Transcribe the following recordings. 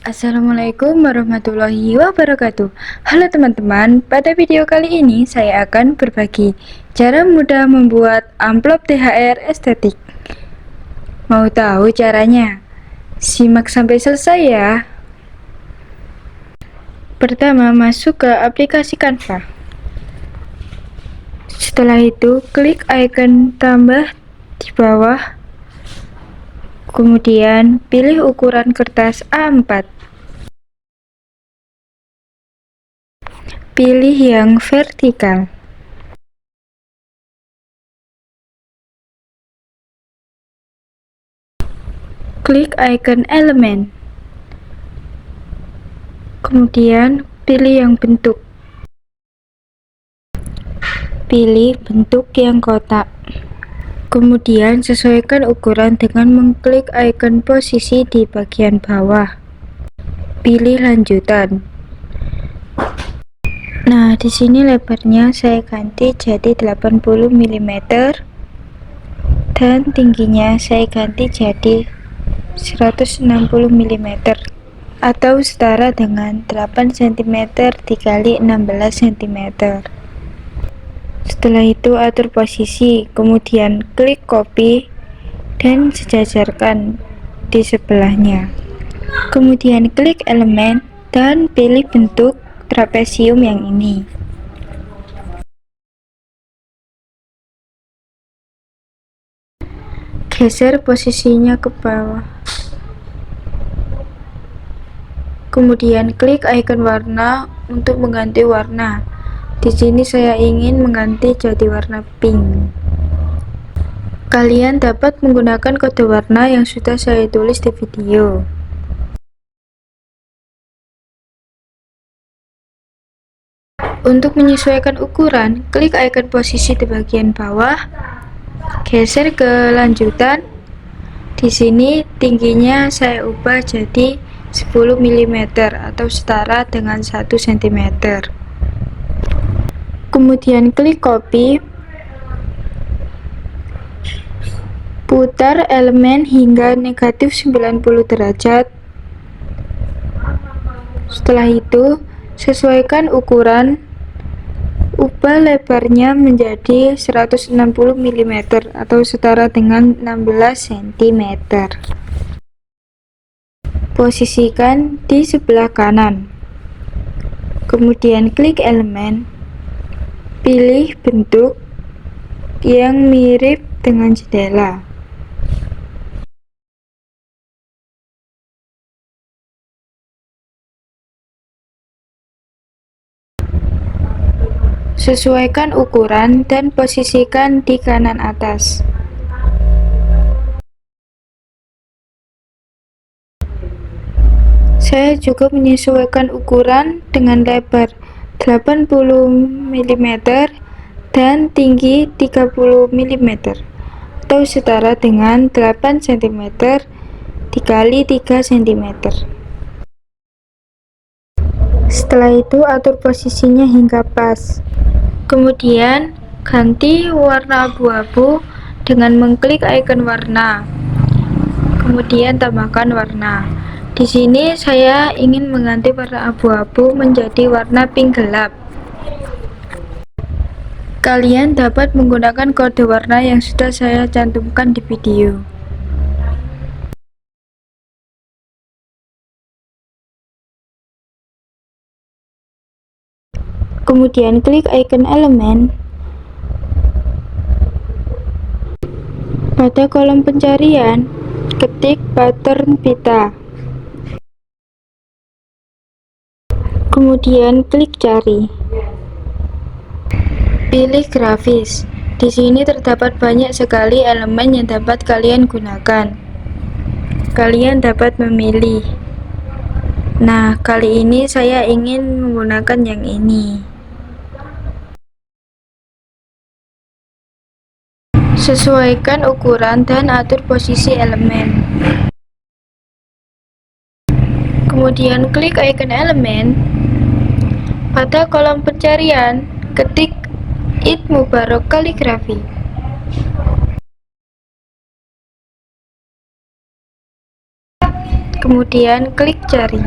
Assalamualaikum warahmatullahi wabarakatuh. Halo teman-teman, pada video kali ini saya akan berbagi cara mudah membuat amplop THR estetik. Mau tahu caranya? Simak sampai selesai ya. Pertama, masuk ke aplikasi Canva. Setelah itu, klik icon tambah di bawah. Kemudian, pilih ukuran kertas A4. Pilih yang vertikal. Klik icon elemen. Kemudian, pilih yang bentuk. Pilih bentuk yang kotak. Kemudian sesuaikan ukuran dengan mengklik icon posisi di bagian bawah. Pilih lanjutan. Nah, di sini lebarnya saya ganti jadi 80 mm dan tingginya saya ganti jadi 160 mm atau setara dengan 8 cm dikali 16 cm. Setelah itu atur posisi, kemudian klik copy dan sejajarkan di sebelahnya. Kemudian klik elemen dan pilih bentuk trapesium yang ini. Geser posisinya ke bawah. Kemudian klik icon warna untuk mengganti warna. Di sini saya ingin mengganti jadi warna pink. Kalian dapat menggunakan kode warna yang sudah saya tulis di video. Untuk menyesuaikan ukuran, klik icon posisi di bagian bawah, geser ke lanjutan. Di sini tingginya saya ubah jadi 10 mm atau setara dengan 1 cm. Kemudian klik copy, putar elemen hingga negatif 90 derajat. Setelah itu, sesuaikan ukuran, ubah lebarnya menjadi 160 mm atau setara dengan 16 cm. Posisikan di sebelah kanan. Kemudian klik elemen, pilih bentuk yang mirip dengan jendela. Sesuaikan ukuran dan posisikan di kanan atas. Saya juga menyesuaikan ukuran dengan lebar 80 mm dan tinggi 30 mm atau setara dengan 8 cm dikali 3 cm. Setelah itu atur posisinya hingga pas. Kemudian ganti warna abu-abu dengan mengklik icon warna. Kemudian tambahkan warna. Di sini saya ingin mengganti warna abu-abu menjadi warna pink gelap. Kalian dapat menggunakan kode warna yang sudah saya cantumkan di video. Kemudian klik icon elemen. Pada kolom pencarian, ketik pattern pita. Kemudian klik cari. Pilih grafis. Di sini terdapat banyak sekali elemen yang dapat kalian gunakan. Kalian dapat memilih. Nah, kali ini saya ingin menggunakan yang ini. Sesuaikan ukuran dan atur posisi elemen. Kemudian klik icon elemen. Pada kolom pencarian, ketik Eid Mubarak Kaligrafi. Kemudian klik cari.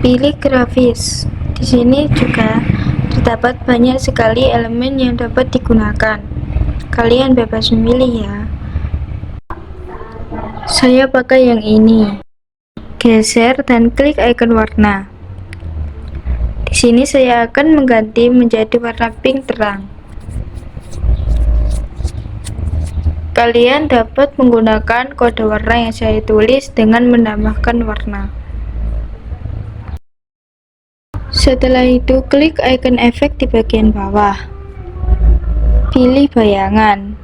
Pilih grafis. Di sini juga terdapat banyak sekali elemen yang dapat digunakan. Kalian bebas memilih ya. Saya pakai yang ini. Geser dan klik icon warna. Di sini saya akan mengganti menjadi warna pink terang. Kalian dapat menggunakan kode warna yang saya tulis dengan menambahkan warna. Setelah itu, klik icon efek di bagian bawah. Pilih bayangan,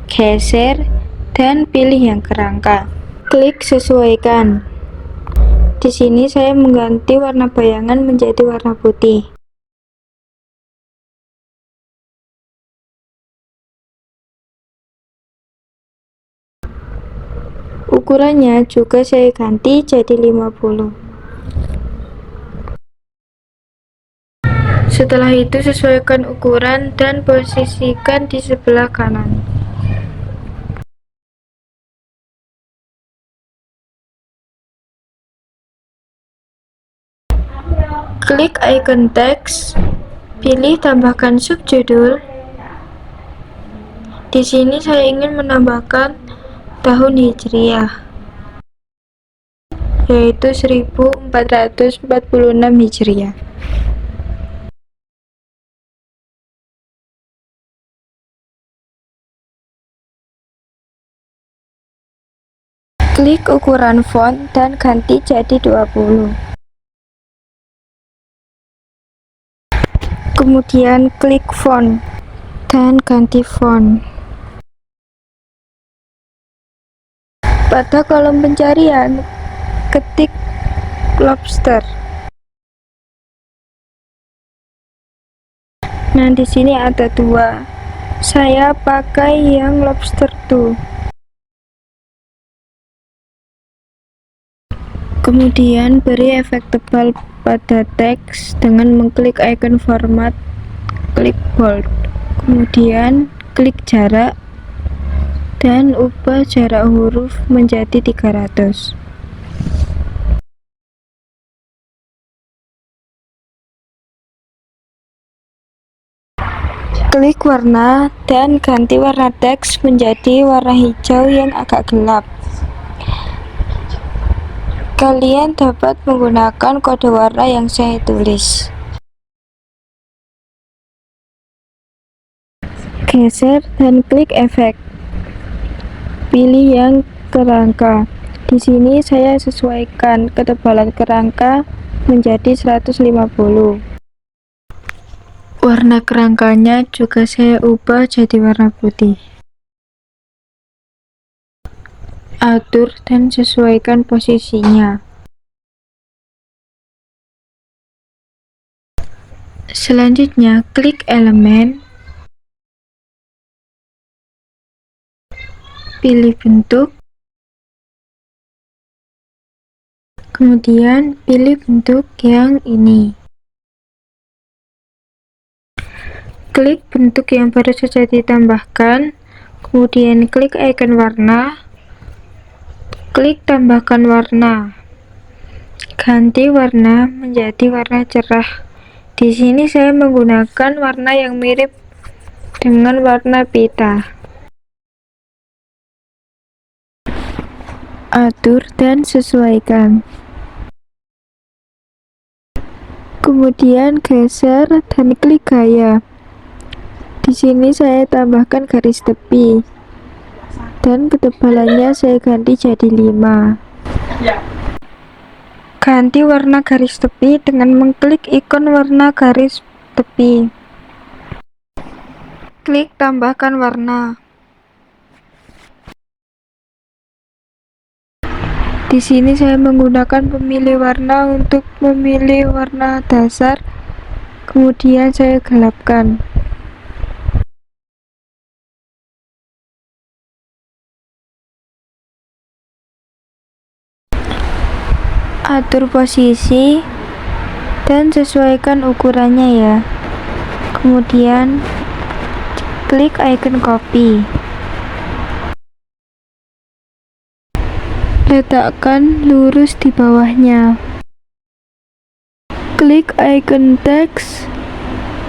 geser, dan pilih yang kerangka. Klik sesuaikan. Di sini saya mengganti warna bayangan menjadi warna putih. Ukurannya juga saya ganti jadi 50. Setelah itu sesuaikan ukuran dan posisikan di sebelah kanan. Klik icon teks, pilih tambahkan subjudul. Di sini saya ingin menambahkan tahun Hijriah, yaitu 1446 Hijriah. Klik ukuran font dan ganti jadi 20. Kemudian klik font dan ganti font. Pada kolom pencarian, ketik lobster. Nah, di sini ada dua. Saya pakai yang lobster 2. Kemudian beri efek tebal pada teks dengan mengklik icon format, klik bold. Kemudian klik jarak dan ubah jarak huruf menjadi 300. Klik warna dan ganti warna teks menjadi warna hijau yang agak gelap. Kalian dapat menggunakan kode warna yang saya tulis. Geser dan klik efek. Pilih yang kerangka. Di sini saya sesuaikan ketebalan kerangka menjadi 150. Warna kerangkanya juga saya ubah jadi warna putih. Atur dan sesuaikan posisinya. Selanjutnya, klik elemen, pilih bentuk, kemudian pilih bentuk yang ini. Klik bentuk yang baru saja ditambahkan, kemudian klik icon warna, klik tambahkan warna, ganti warna menjadi warna cerah. Di sini saya menggunakan warna yang mirip dengan warna pita. Atur dan sesuaikan. Kemudian geser dan klik gaya. Di sini saya tambahkan garis tepi dan ketebalannya saya ganti jadi 5. Ganti warna garis tepi dengan mengklik ikon warna garis tepi. Klik tambahkan warna. Di sini saya menggunakan pemilih warna untuk memilih warna dasar, kemudian saya gelapkan. Atur posisi dan sesuaikan ukurannya ya. Kemudian klik icon copy. letakkan lurus di bawahnya. Klik icon teks,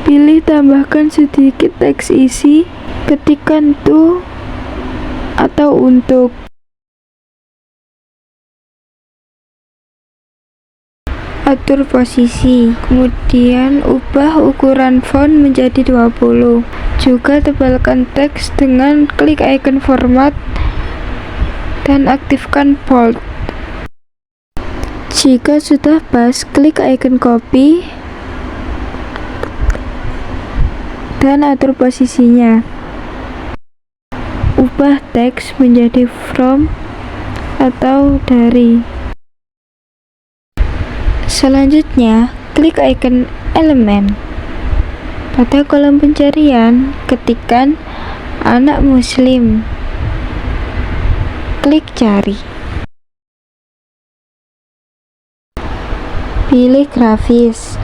pilih tambahkan sedikit teks isi, ketikkan to atau untuk. Atur posisi, kemudian ubah ukuran font menjadi 20. Juga tebalkan teks dengan klik icon format dan aktifkan bold. Jika sudah pas, klik icon copy dan atur posisinya. Ubah teks menjadi from atau dari. Selanjutnya, klik icon elemen. Pada kolom pencarian, ketikkan anak muslim. Klik cari. Pilih grafis.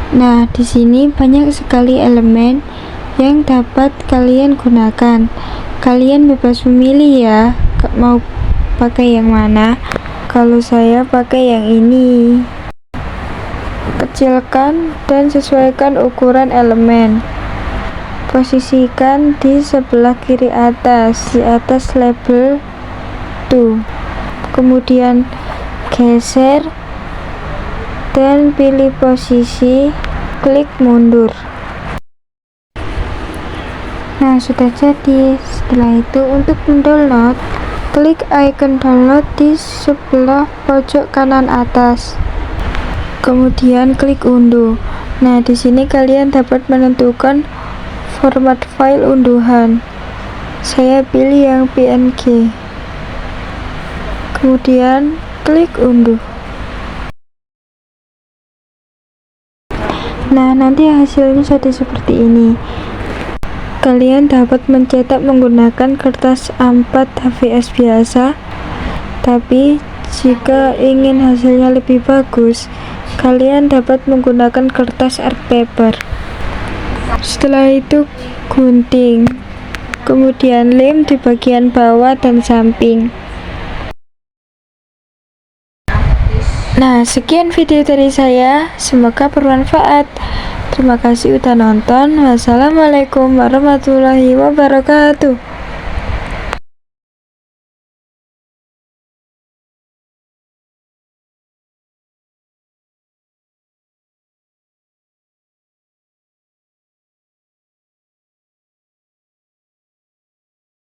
Nah, di sini banyak sekali elemen yang dapat kalian gunakan. Kalian bebas memilih ya, mau pakai yang mana. Kalau saya pakai yang ini. Kecilkan dan sesuaikan ukuran elemen. Posisikan di sebelah kiri atas, di atas label to. Kemudian geser dan pilih posisi, klik mundur. Nah, sudah jadi. Setelah itu, untuk mendownload, klik icon download di sebelah pojok kanan atas. Kemudian klik unduh. Nah, di sini kalian dapat menentukan format file unduhan. Saya pilih yang PNG. Kemudian klik unduh. Nah, nanti hasilnya jadi seperti ini. Kalian dapat mencetak menggunakan kertas A4 HVS biasa, tapi jika ingin hasilnya lebih bagus, kalian dapat menggunakan kertas art paper. Setelah itu gunting, kemudian lem di bagian bawah dan samping. Nah, sekian video dari saya, semoga bermanfaat. Terima kasih udah nonton. Wassalamualaikum warahmatullahi wabarakatuh.